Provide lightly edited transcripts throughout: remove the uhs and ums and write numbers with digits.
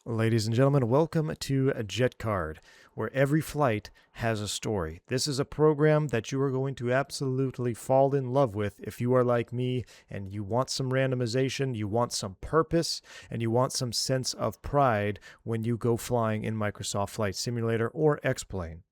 Ladies and gentlemen, welcome to JETCARD, where every flight has a story. This is a program that you are going to absolutely fall in love with if you are like me and you want some randomization, you want some purpose, and you want some sense of pride when you go flying in Microsoft Flight Simulator or X-Plane.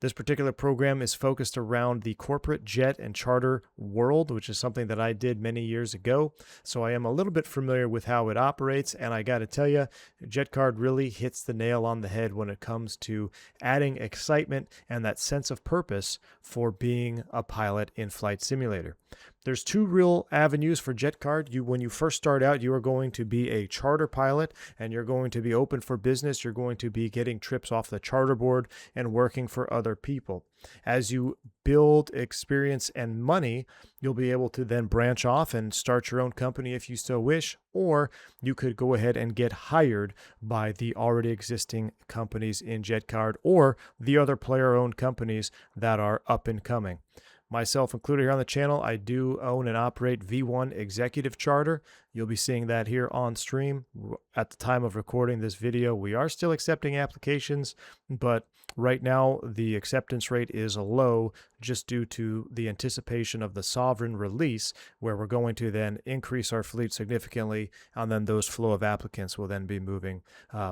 This particular program is focused around the corporate jet and charter world, which is something that I did many years ago. So I am a little bit familiar with how it operates. And I got to tell you, JETCARD really hits the nail on the head when it comes to adding excitement and that sense of purpose for being a pilot in Flight Simulator. There's two real avenues for JETCARD. When you first start out, you are going to be a charter pilot and you're going to be open for business. You're going to be getting trips off the charter board and working for other people. As you build experience and money, you'll be able to then branch off and start your own company if you so wish, or you could go ahead and get hired by the already existing companies in JETCARD or the other player-owned companies that are up and coming. Myself included here on the channel, I do own and operate V1 Executive Charter. You'll be seeing that here on stream. At the time of recording this video, we are still accepting applications, but right now the acceptance rate is low just due to the anticipation of the sovereign release, where we're going to then increase our fleet significantly, and then those flow of applicants will then be moving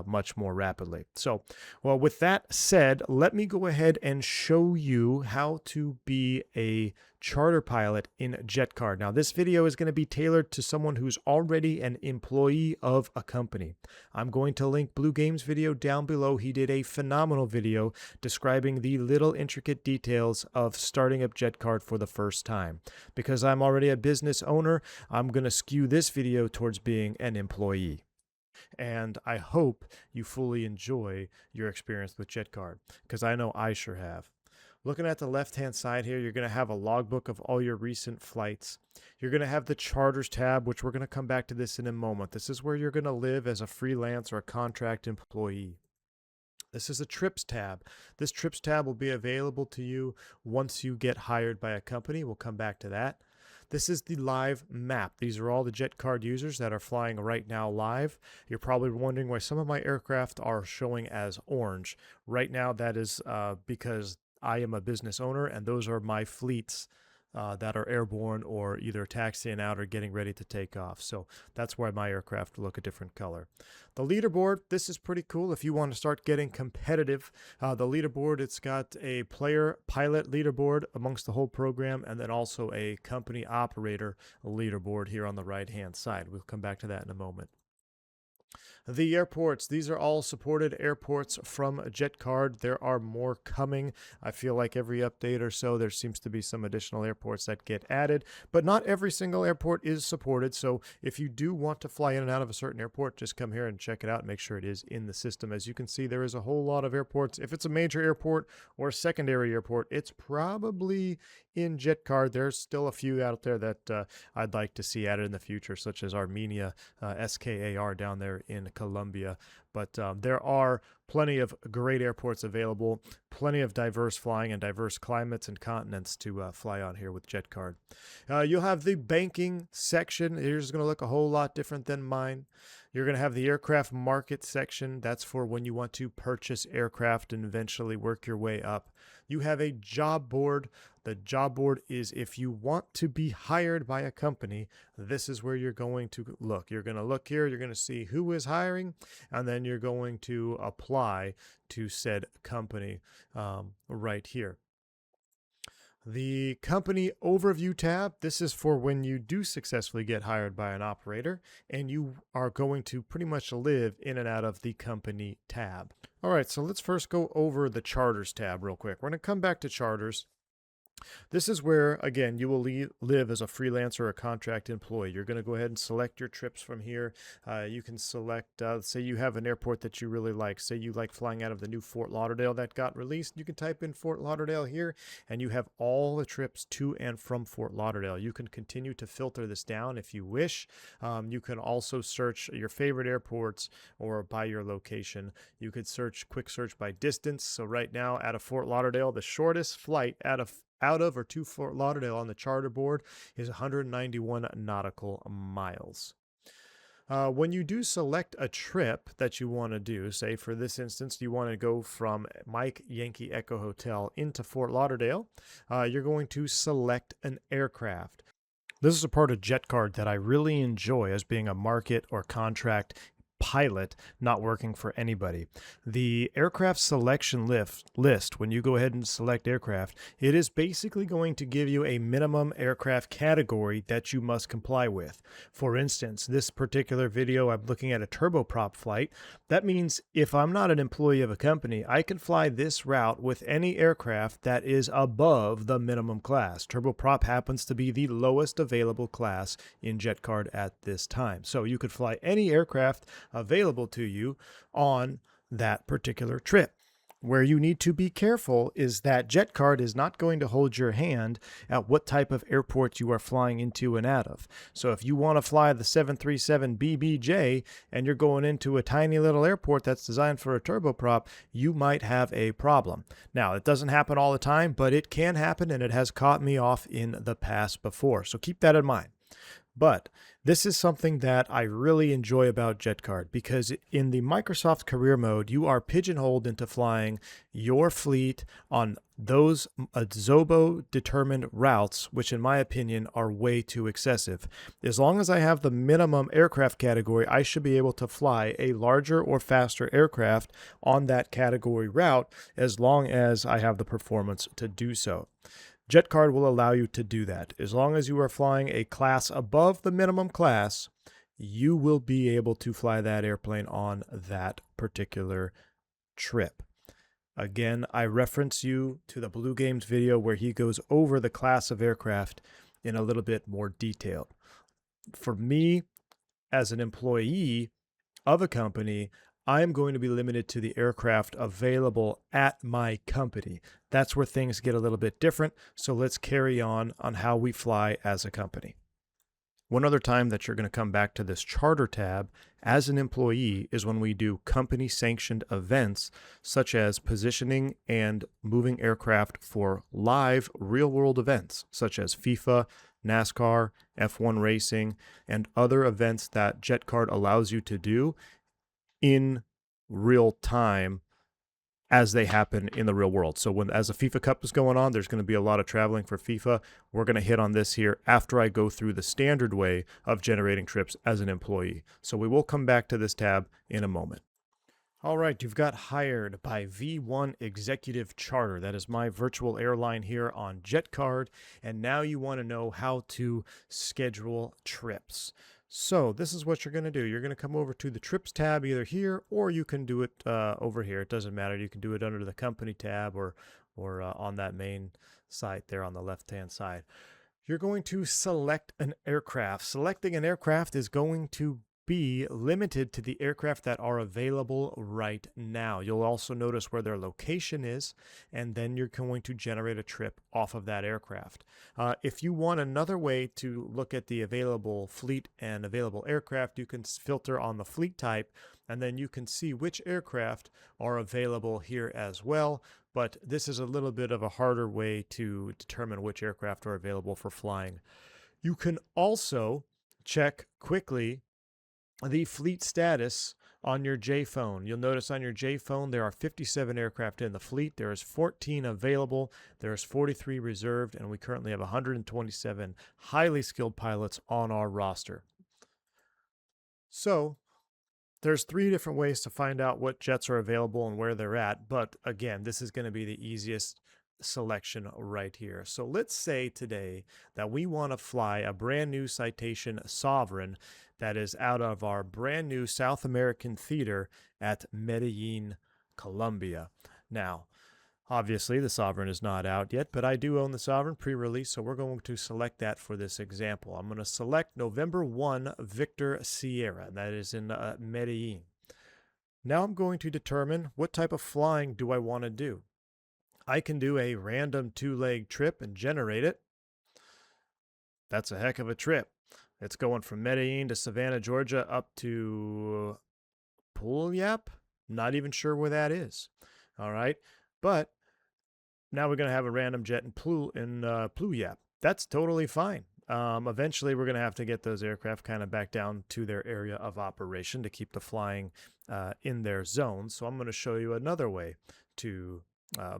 much more rapidly. So, well, with that said, let me go ahead and show you how to be a charter pilot in JETCARD. Now, this video is going to be tailored to someone who's already an employee of a company. I'm going to link Blue Game's video down below. He did a phenomenal video describing the little intricate details of starting up JETCARD for the first time. Because I'm already a business owner, I'm going to skew this video towards being an employee. And I hope you fully enjoy your experience with JETCARD, because I know I sure have. Looking at the left-hand side here, you're going to have a logbook of all your recent flights. You're going to have the charters tab, which we're going to come back to this in a moment. This is where you're going to live as a freelance or a contract employee. This is a trips tab. This trips tab will be available to you once you get hired by a company. We'll come back to that. This is the live map. These are all the JETCARD users that are flying right now live. You're probably wondering why some of my aircraft are showing as orange. Right now, that is because I am a business owner, and those are my fleets that are airborne or either taxiing out or getting ready to take off. So that's why my aircraft look a different color. The leaderboard, this is pretty cool if you want to start getting competitive. The leaderboard, it's got a player pilot leaderboard amongst the whole program, and then also a company operator leaderboard here on the right-hand side. We'll come back to that in a moment. The airports, these are all supported airports from JETCARD. There are more coming. I feel like every update or so, there seems to be some additional airports that get added, but not every single airport is supported. So if you do want to fly in and out of a certain airport, just come here and check it out and make sure it is in the system. As you can see, there is a whole lot of airports. If it's a major airport or a secondary airport, it's probably in JETCARD. There's still a few out there that I'd like to see added in the future, such as Armenia, SKAR down there in Colombia. But there are plenty of great airports available, plenty of diverse flying and diverse climates and continents to fly on here with JETCARD. You'll have the banking section. Here's going to look a whole lot different than mine. You're going to have the aircraft market section. That's for when you want to purchase aircraft and eventually work your way up. You have a job board. The job board is if you want to be hired by a company, this is where you're going to look. You're going to look here, you're going to see who is hiring, and then you're going to apply to said company right here. The company overview tab, this is for when you do successfully get hired by an operator and you are going to pretty much live in and out of the company tab. All right, so let's first go over the charters tab real quick. We're going to come back to charters. This is where, again, you will live as a freelancer or a contract employee. You're going to go ahead and select your trips from here. You can select, say you have an airport that you really like. Say you like flying out of the new Fort Lauderdale that got released. You can type in Fort Lauderdale here, and you have all the trips to and from Fort Lauderdale. You can continue to filter this down if you wish. You can also search your favorite airports or by your location. You could quick search by distance. So right now, out of Fort Lauderdale, the shortest flight out of or to Fort Lauderdale on the charter board is 191 nautical miles. When you do select a trip that you want to do, say for this instance, you want to go from Mike Yankee Echo Hotel into Fort Lauderdale, you're going to select an aircraft. This is a part of JETCARD that I really enjoy as being a market or contract pilot not working for anybody. The aircraft selection list, when you go ahead and select aircraft, it is basically going to give you a minimum aircraft category that you must comply with. For instance, this particular video, I'm looking at a turboprop flight. That means if I'm not an employee of a company, I can fly this route with any aircraft that is above the minimum class. Turboprop happens to be the lowest available class in JETCARD at this time. So you could fly any aircraft available to you on that particular trip. Where you need to be careful is that JETCARD is not going to hold your hand at what type of airport you are flying into and out of. So if you want to fly the 737 BBJ and you're going into a tiny little airport that's designed for a turboprop, you might have a problem. Now, it doesn't happen all the time, but it can happen, and it has caught me off in the past before. So keep that in mind. But this is something that I really enjoy about JETCARD, because in the Microsoft Career Mode, you are pigeonholed into flying your fleet on those Azobo-determined routes, which in my opinion are way too excessive. As long as I have the minimum aircraft category, I should be able to fly a larger or faster aircraft on that category route as long as I have the performance to do so. JETCARD will allow you to do that. As long as you are flying a class above the minimum class, you will be able to fly that airplane on that particular trip. Again, I reference you to the Blue Games video where he goes over the class of aircraft in a little bit more detail. For me, as an employee of a company, I'm going to be limited to the aircraft available at my company. That's where things get a little bit different. So let's carry on how we fly as a company. One other time that you're going to come back to this charter tab as an employee is when we do company sanctioned events, such as positioning and moving aircraft for live real world events, such as FIFA, NASCAR, F1 racing, and other events that JETCARD allows you to do in real time as they happen in the real world. So as the FIFA Cup is going on, there's going to be a lot of traveling for FIFA. We're going to hit on this here after I go through the standard way of generating trips as an employee. So we will come back to this tab in a moment. All right, you've got hired by V1 Executive Charter. That is my virtual airline here on JETCARD. And now you want to know how to schedule trips. So this is what you're going to do. You're going to come over to the Trips tab either here, or you can do it over here. It doesn't matter. You can do it under the Company tab or on that main site there on the left-hand side. You're going to select an aircraft. Selecting an aircraft is going to be limited to the aircraft that are available right now. You'll also notice where their location is, and then you're going to generate a trip off of that aircraft. If you want another way to look at the available fleet and available aircraft, you can filter on the fleet type, and then you can see which aircraft are available here as well. But this is a little bit of a harder way to determine which aircraft are available for flying. You can also check quickly the fleet status on your J phone. You'll notice on your J phone there are 57 aircraft in the fleet. There is 14 available. There is 43 reserved, and we currently have 127 highly skilled pilots on our roster. So there's 3 different ways to find out what jets are available and where they're at, but again, this is going to be the easiest selection right here. So let's say today that we want to fly a brand new Citation Sovereign that is out of our brand new South American theater at Medellin, Colombia. Now, obviously, the Sovereign is not out yet, but I do own the Sovereign pre-release, so we're going to select that for this example. I'm going to select November 1 Victor Sierra. That is in Medellin. Now I'm going to determine what type of flying do I want to do. I can do a random 2-leg trip and generate it. That's a heck of a trip. It's going from Medellin to Savannah, Georgia, up to Puyallup. Not even sure where that is. All right. But now we're going to have a random jet in Puyallup. That's totally fine. Eventually, we're going to have to get those aircraft kind of back down to their area of operation to keep the flying in their zone. So I'm going to show you another way to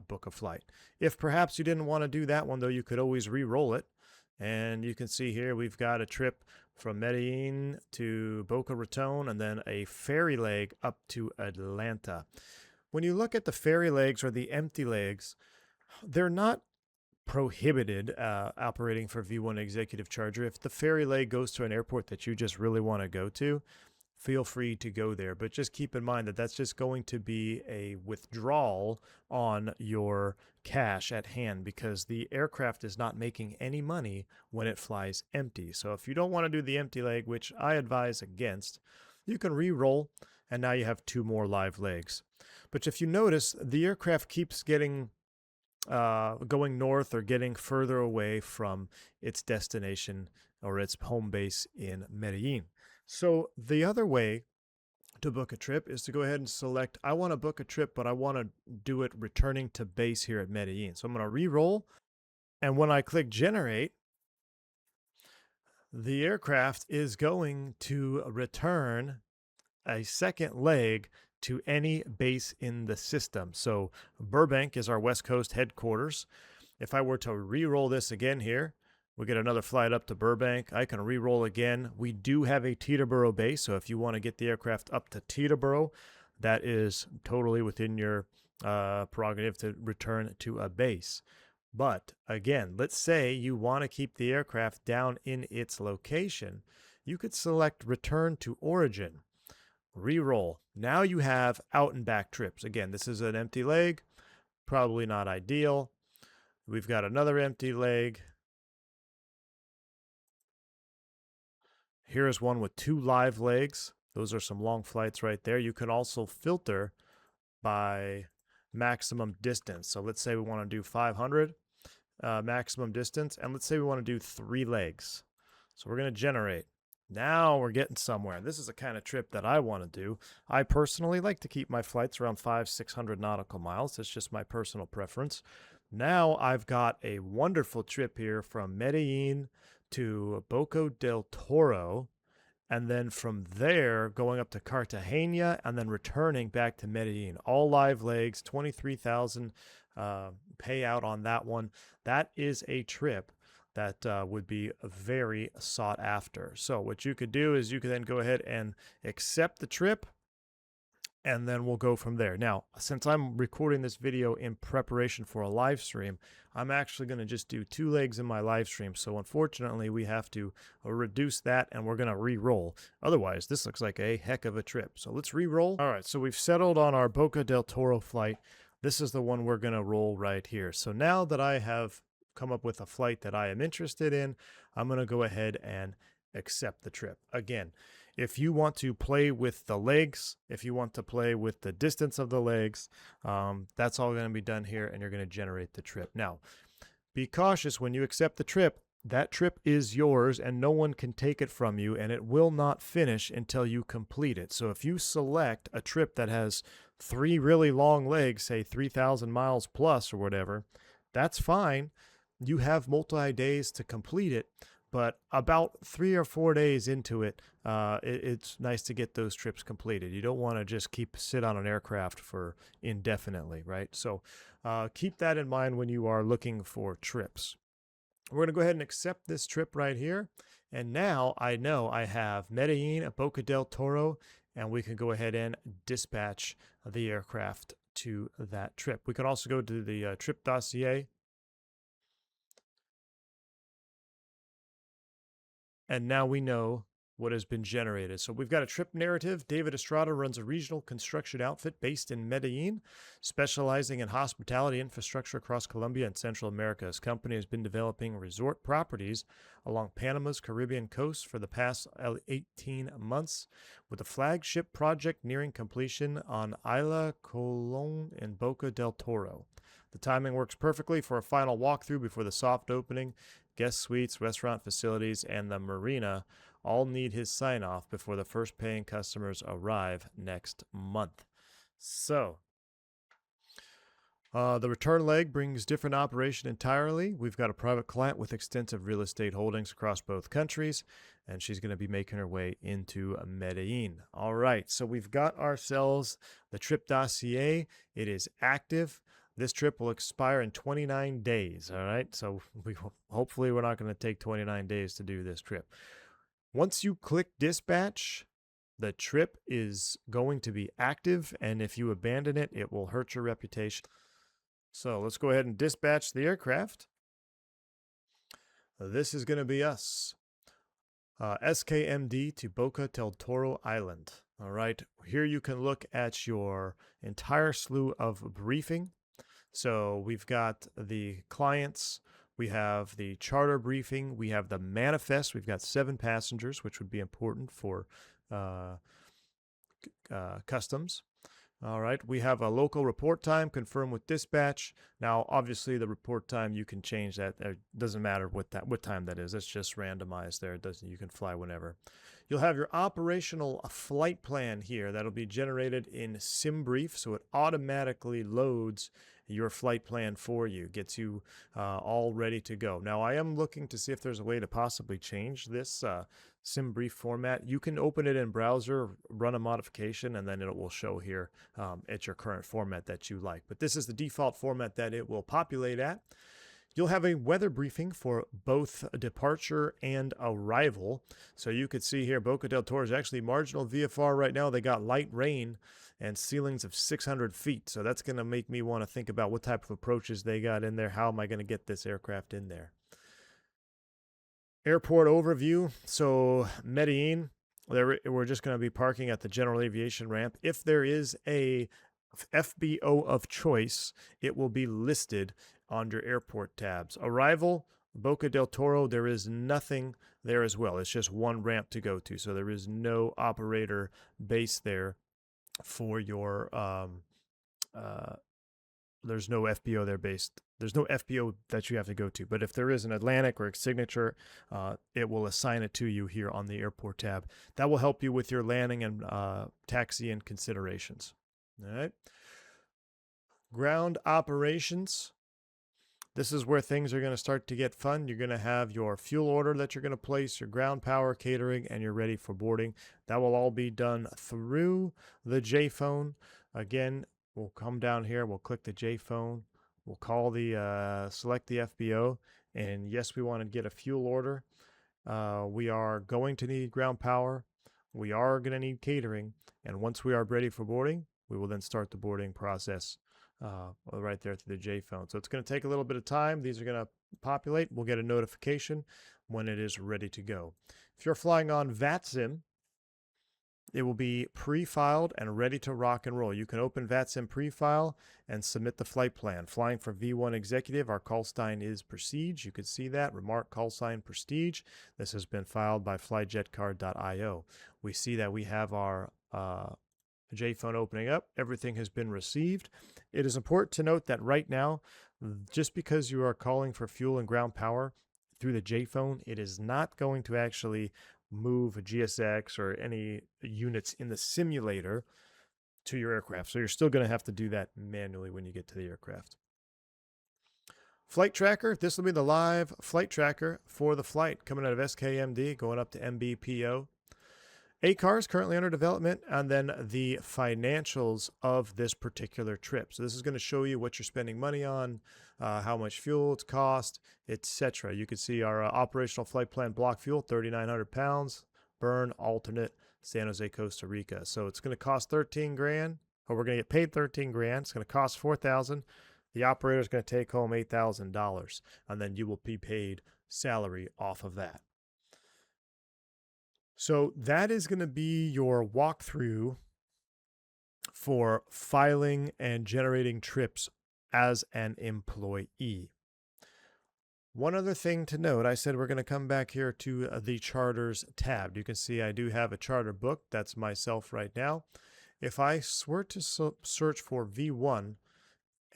book a flight. If perhaps you didn't want to do that one, though, you could always re-roll it. And you can see here we've got a trip from Medellin to Boca Raton and then a ferry leg up to Atlanta. When you look at the ferry legs or the empty legs, they're not prohibited operating for V1 Executive Charger. If the ferry leg goes to an airport that you just really want to go to, feel free to go there. But just keep in mind that that's just going to be a withdrawal on your cash at hand because the aircraft is not making any money when it flies empty. So if you don't want to do the empty leg, which I advise against, you can re-roll and now you have 2 more live legs. But if you notice, the aircraft keeps getting going north or getting further away from its destination or its home base in Medellin. So the other way to book a trip is to go ahead and select, I want to book a trip, but I want to do it returning to base here at Medellin. So I'm going to re-roll, and when I click generate, the aircraft is going to return a second leg to any base in the system. So Burbank is our West Coast headquarters. If I were to re-roll this again here, we get another flight up to Burbank. I can re-roll again. We do have a Teterboro base, so if you want to get the aircraft up to Teterboro, that is totally within your prerogative to return to a base. But again, let's say you want to keep the aircraft down in its location. You could select return to origin. Re-roll. Now you have out and back trips. Again, this is an empty leg. Probably not ideal. We've got another empty leg. Here's one with 2 live legs. Those are some long flights right there. You can also filter by maximum distance. So let's say we want to do 500 maximum distance, and let's say we want to do 3 legs. So we're going to generate. Now we're getting somewhere. This is the kind of trip that I want to do. I personally like to keep my flights around 500-600 nautical miles. That's just my personal preference. Now I've got a wonderful trip here from Medellin to Boca del Toro, and then from there going up to Cartagena and then returning back to Medellin. All live legs, 23,000 payout on that one. That is a trip that would be very sought after. So what you could do is you could then go ahead and accept the trip, and then we'll go from there. Now, since I'm recording this video in preparation for a live stream, I'm actually going to just do 2 legs in my live stream. So unfortunately, we have to reduce that, and we're going to re-roll. Otherwise, this looks like a heck of a trip. So let's re-roll. All right, so we've settled on our Boca del Toro flight. This is the one we're going to roll right here. So now that I have come up with a flight that I am interested in, I'm going to go ahead and accept the trip. Again, if you want to play with the legs, if you want to play with the distance of the legs, that's all going to be done here, and you're going to generate the trip. Now, be cautious when you accept the trip. That trip is yours, and no one can take it from you, and it will not finish until you complete it. So if you select a trip that has 3 really long legs, say 3,000 miles plus or whatever, that's fine. You have multi-days to complete it, But about 3 or 4 days into it, it's nice to get those trips completed. You don't want to just sit on an aircraft for indefinitely, right? So keep that in mind when you are looking for trips. We're going to go ahead and accept this trip right here. And now I know I have Medellin, Boca del Toro, and we can go ahead and dispatch the aircraft to that trip. We can also go to the trip dossier. And now we know what has been generated. So we've got a trip narrative. David Estrada runs a regional construction outfit based in Medellin, specializing in hospitality infrastructure across Colombia and Central America. His company has been developing resort properties along Panama's Caribbean coast for the past 18 months, with a flagship project nearing completion on Isla Colón in Boca del Toro. The timing works perfectly for a final walkthrough before the soft opening. Guest suites, restaurant facilities, and the marina all need his sign off before the first paying customers arrive next month. So, the return leg brings different operation entirely. We've got a private client with extensive real estate holdings across both countries, and she's going to be making her way into Medellin. All right, so we've got ourselves the trip dossier. It is active. This trip will expire in 29 days. All right, so hopefully we're not going to take 29 days to do this trip. Once you click dispatch, the trip is going to be active, and if you abandon it, it will hurt your reputation. So let's go ahead and dispatch the aircraft. This is going to be us. SKMD to Boca del Toro Island. All right, here you can look at your entire slew of briefing. So we've got the clients, we have the charter briefing, we have the manifest. We've got 7 passengers, which would be important for customs. All right, we have a local report time confirmed with dispatch. Now, obviously, the report time, you can change that. It doesn't matter what time that is. It's just randomized there. It doesn't. You can fly whenever. You'll have your operational flight plan here. That'll be generated in SimBrief, so it automatically loads your flight plan for you, gets you all ready to go. Now, I am looking to see if there's a way to possibly change this SimBrief format. You can open it in browser, run a modification, and then it will show here at your current format that you like. But this is the default format that it will populate at. You'll have a weather briefing for both departure and arrival. So you could see here, Boca del Toro is actually marginal VFR right now. They got light rain and ceilings of 600 feet. So that's going to make me want to think about what type of approaches they got in there. How am I going to get this aircraft in there? Airport overview. So Medellin, we're just going to be parking at the general aviation ramp. If there is a FBO of choice, it will be listed on your airport tabs. Arrival, Boca del Toro, there is nothing there as well. It's just one ramp to go to. So there is no operator base there for your, there's no FBO there based. There's no FBO that you have to go to. But if there is an Atlantic or a Signature, it will assign it to you here on the airport tab. That will help you with your landing and taxi and considerations. All right. Ground operations. This is where things are going to start to get fun. You're going to have your fuel order that you're going to place, your ground power, catering, and you're ready for boarding. That will all be done through the JPhone. Again, we'll come down here. We'll click the JPhone. We'll call select the FBO. And yes, we want to get a fuel order. We are going to need ground power. We are going to need catering. And once we are ready for boarding, we will then start the boarding process right there through the JPhone. So it's going to take a little bit of time. These are going to populate. We'll get a notification when it is ready to go. If you're flying on VATSIM, it will be pre-filed and ready to rock and roll. You can open VATSIM pre-file and submit the flight plan. Flying for V1 Executive, our call sign is Prestige. You can see that. Remark call sign Prestige. This has been filed by flyjetcard.io. We see that we have our JPhone opening up. Everything has been received. It is important to note that right now, just because you are calling for fuel and ground power through the JPhone, it is not going to actually move a GSX or any units in the simulator to your aircraft. So you're still going to have to do that manually when you get to the aircraft. Flight tracker, this will be the live flight tracker for the flight coming out of SKMD, going up to MBPO. ACAR is currently under development, and then the financials of this particular trip. So this is going to show you what you're spending money on, how much fuel it's cost, etc. You can see our operational flight plan block fuel, 3,900 pounds, burn, alternate, San Jose, Costa Rica. So it's going to cost 13 grand, or we're going to get paid 13 grand. It's going to cost 4,000. The operator is going to take home $8,000, and then you will be paid salary off of that. So that is going to be your walkthrough for filing and generating trips as an employee. One other thing to note, I said we're going to come back here to the charters tab. You can see I do have a charter book. That's myself right now. If I were to search for V1,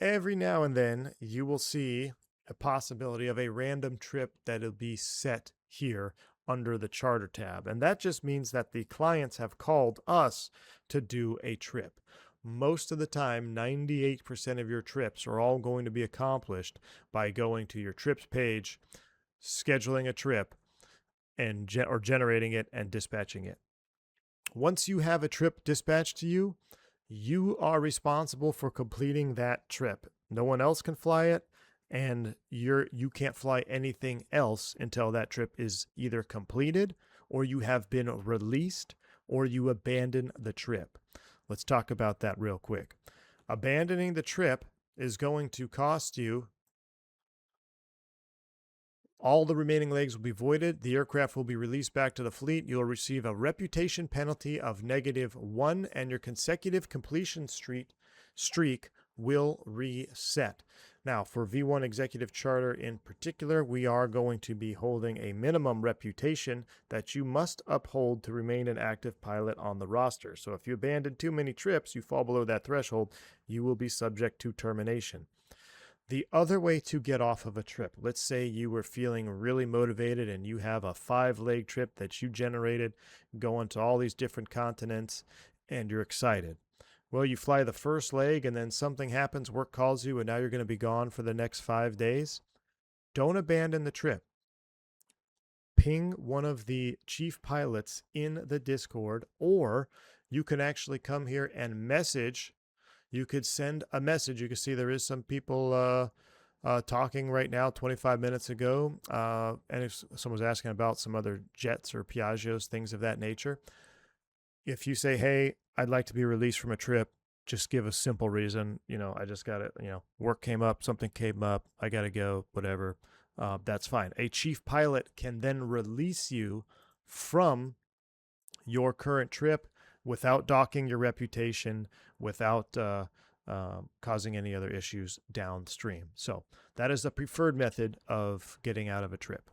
every now and then you will see a possibility of a random trip that'll be set here under the charter tab. And that just means that the clients have called us to do a trip. Most of the time, 98% of your trips are all going to be accomplished by going to your trips page, scheduling a trip, and or generating it and dispatching it. Once you have a trip dispatched to you, you are responsible for completing that trip. No one else can fly it, and you can't fly anything else until that trip is either completed, or you have been released, or you abandon the trip. Let's talk about that real quick. Abandoning the trip is going to cost you. All the remaining legs will be voided. The aircraft will be released back to the fleet. You'll receive a reputation penalty of -1, and your consecutive completion streak will reset. Now, for V1 Executive Charter in particular, we are going to be holding a minimum reputation that you must uphold to remain an active pilot on the roster. So if you abandon too many trips, you fall below that threshold, you will be subject to termination. The other way to get off of a trip, let's say you were feeling really motivated and you have a 5-leg trip that you generated going to all these different continents and you're excited. Well, you fly the first leg and then something happens, work calls you, and now you're going to be gone for the next 5 days. Don't abandon the trip. Ping one of the chief pilots in the Discord, or you can actually come here and message. You could send a message. You can see there is some people talking right now 25 minutes ago. And if someone's asking about some other jets or Piaggios, things of that nature. If you say, hey, I'd like to be released from a trip, just give a simple reason. I just got it. Work came up, something came up, I got to go, whatever. That's fine. A chief pilot can then release you from your current trip without docking your reputation, without causing any other issues downstream. So that is the preferred method of getting out of a trip.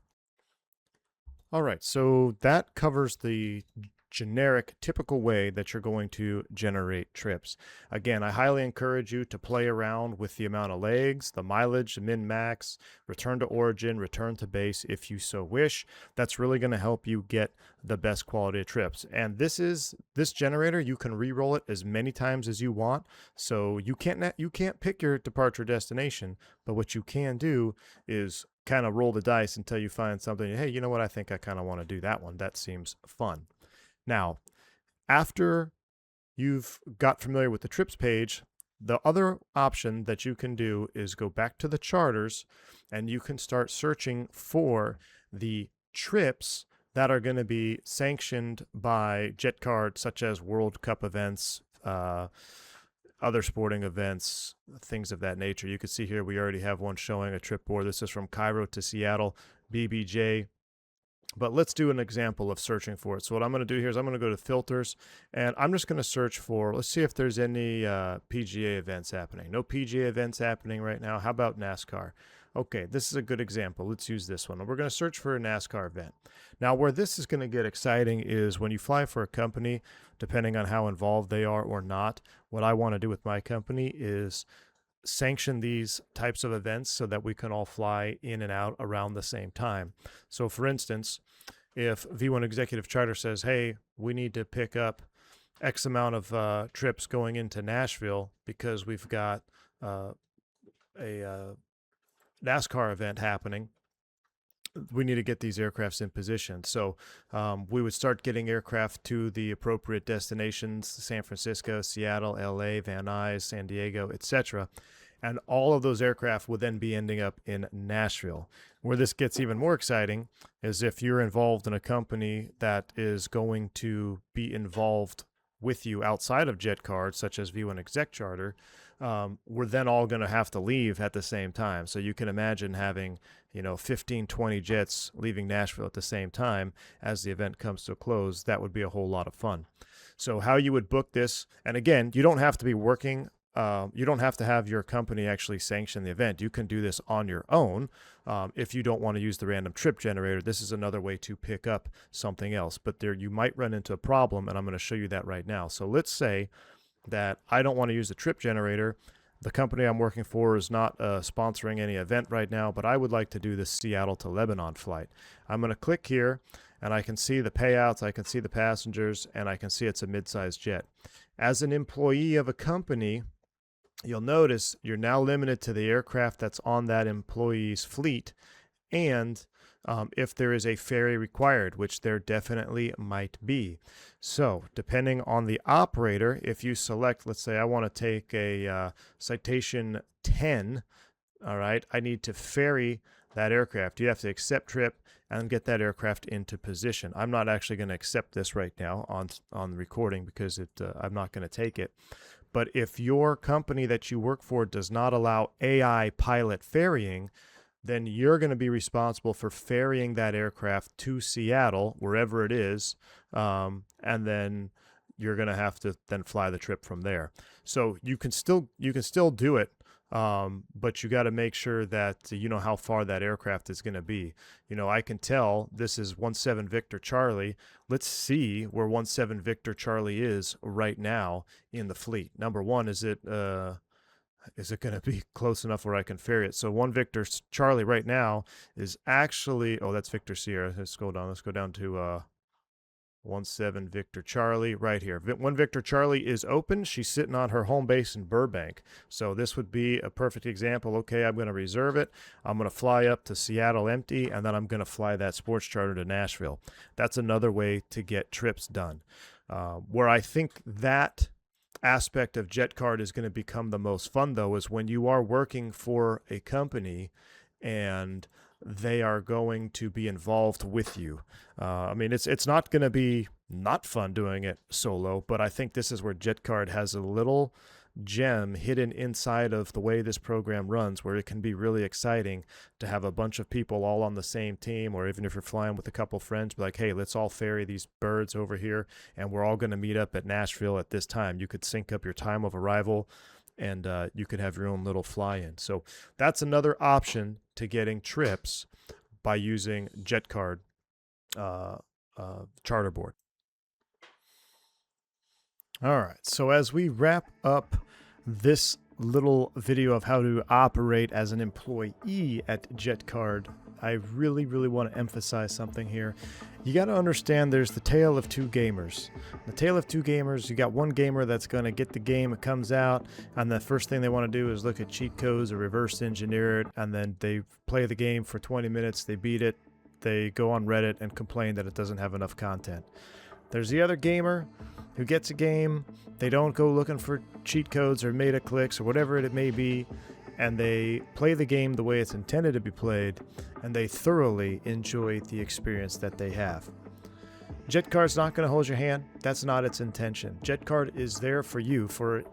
All right, so that covers the generic, typical way that you're going to generate trips. Again, I highly encourage you to play around with the amount of legs, the mileage, the min-max, return to origin, return to base if you so wish. That's really going to help you get the best quality of trips. And this generator, you can re-roll it as many times as you want. So you can't pick your departure destination, but what you can do is kind of roll the dice until you find something. Hey, you know what? I think I kind of want to do that one. That seems fun. Now, after you've got familiar with the trips page, the other option that you can do is go back to the charters and you can start searching for the trips that are going to be sanctioned by JETCARD, such as World Cup events, other sporting events, things of that nature. You can see here we already have one showing a trip board. This is from Cairo to Seattle, BBJ. But let's do an example of searching for it. So what I'm going to do here is I'm going to go to filters, and I'm just going to search for, let's see if there's any PGA events happening. No PGA events happening right now. How about NASCAR? Okay, this is a good example. Let's use this one. We're going to search for a NASCAR event. Now, where this is going to get exciting is when you fly for a company, depending on how involved they are or not, what I want to do with my company is sanction these types of events so that we can all fly in and out around the same time. So for instance, if V1 Executive Charter says, hey, we need to pick up X amount of trips going into Nashville because we've got a NASCAR event happening, we need to get these aircrafts in position. So we would start getting aircraft to the appropriate destinations: San Francisco, Seattle, LA, Van Nuys, San Diego, etc. And all of those aircraft would then be ending up in Nashville. Where this gets even more exciting is if you're involved in a company that is going to be involved with you outside of JETCARD, such as V1 Exec Charter. We're then all going to have to leave at the same time. So you can imagine having, 15, 20 jets leaving Nashville at the same time as the event comes to a close. That would be a whole lot of fun. So how you would book this, and again, you don't have to be working. You don't have to have your company actually sanction the event. You can do this on your own. If you don't want to use the random trip generator, this is another way to pick up something else. But there you might run into a problem, and I'm going to show you that right now. So let's say that I don't want to use the trip generator. The company I'm working for is not sponsoring any event right now, but I would like to do the Seattle to Lebanon flight. I'm going to click here, and I can see the payouts, I can see the passengers, and I can see it's a mid-sized jet. As an employee of a company, you'll notice you're now limited to the aircraft that's on that employee's fleet, and if there is a ferry required, which there definitely might be. So depending on the operator, if you select, let's say I want to take a Citation 10, all right, I need to ferry that aircraft. You have to accept trip and get that aircraft into position. I'm not actually going to accept this right now on the recording because I'm not going to take it. But if your company that you work for does not allow AI pilot ferrying, then you're going to be responsible for ferrying that aircraft to Seattle, wherever it is, and then you're going to have to then fly the trip from there. So you can still do it, but you got to make sure that you know how far that aircraft is going to be. I can tell this is 17 Victor Charlie. Let's see where 17 Victor Charlie is right now in the fleet. Number one, is it going to be close enough where I can ferry it? So 1 Victor Charlie right now is actually, oh, that's Victor Sierra. Let's go down. Let's go down to 17 Victor Charlie right here. 1 Victor Charlie is open. She's sitting on her home base in Burbank. So this would be a perfect example. Okay, I'm going to reserve it. I'm going to fly up to Seattle empty, and then I'm going to fly that sports charter to Nashville. That's another way to get trips done. Where I think that aspect of JETCARD is going to become the most fun, though, is when you are working for a company and they are going to be involved with you. I mean, it's not going to be not fun doing it solo, but I think this is where JETCARD has a little gem hidden inside of the way this program runs, where it can be really exciting to have a bunch of people all on the same team, or even if you're flying with a couple friends, be like, hey, let's all ferry these birds over here, and we're all going to meet up at Nashville at this time. You could sync up your time of arrival, and you could have your own little fly-in. So that's another option to getting trips by using JETCARD charter board. All right, so as we wrap up this little video of how to operate as an employee at JETCARD, I really, really want to emphasize something here. You got to understand there's the tale of two gamers. The tale of two gamers, you got one gamer that's going to get the game, it comes out, and the first thing they want to do is look at cheat codes or reverse engineer it, and then they play the game for 20 minutes, they beat it, they go on Reddit and complain that it doesn't have enough content. There's the other gamer who gets a game, they don't go looking for cheat codes or meta clicks or whatever it may be, and they play the game the way it's intended to be played, and they thoroughly enjoy the experience that they have. JETCARD's not going to hold your hand. That's not its intention. JETCARD is there for you for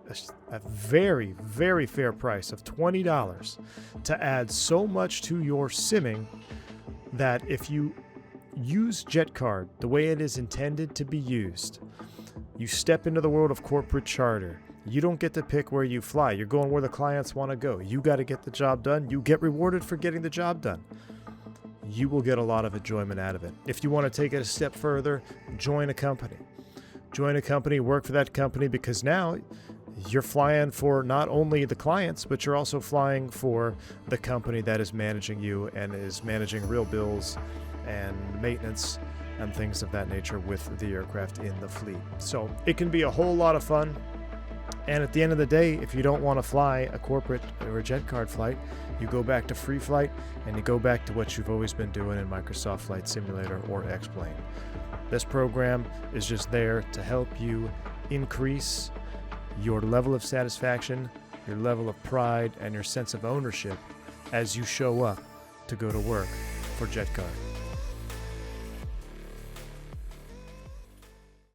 a very, very fair price of $20 to add so much to your simming that if you use JETCARD the way it is intended to be used, you step into the world of corporate charter. You don't get to pick where you fly. You're going where the clients want to go. You got to get the job done. You get rewarded for getting the job done. You will get a lot of enjoyment out of it. If you want to take it a step further, join a company. Join a company, work for that company, because now you're flying for not only the clients, but you're also flying for the company that is managing you and is managing real bills and maintenance and things of that nature with the aircraft in the fleet. So it can be a whole lot of fun. And at the end of the day, if you don't want to fly a corporate or a JETCARD flight, you go back to free flight and you go back to what you've always been doing in Microsoft Flight Simulator or X-Plane. This program is just there to help you increase your level of satisfaction, your level of pride, and your sense of ownership as you show up to go to work for JETCARD.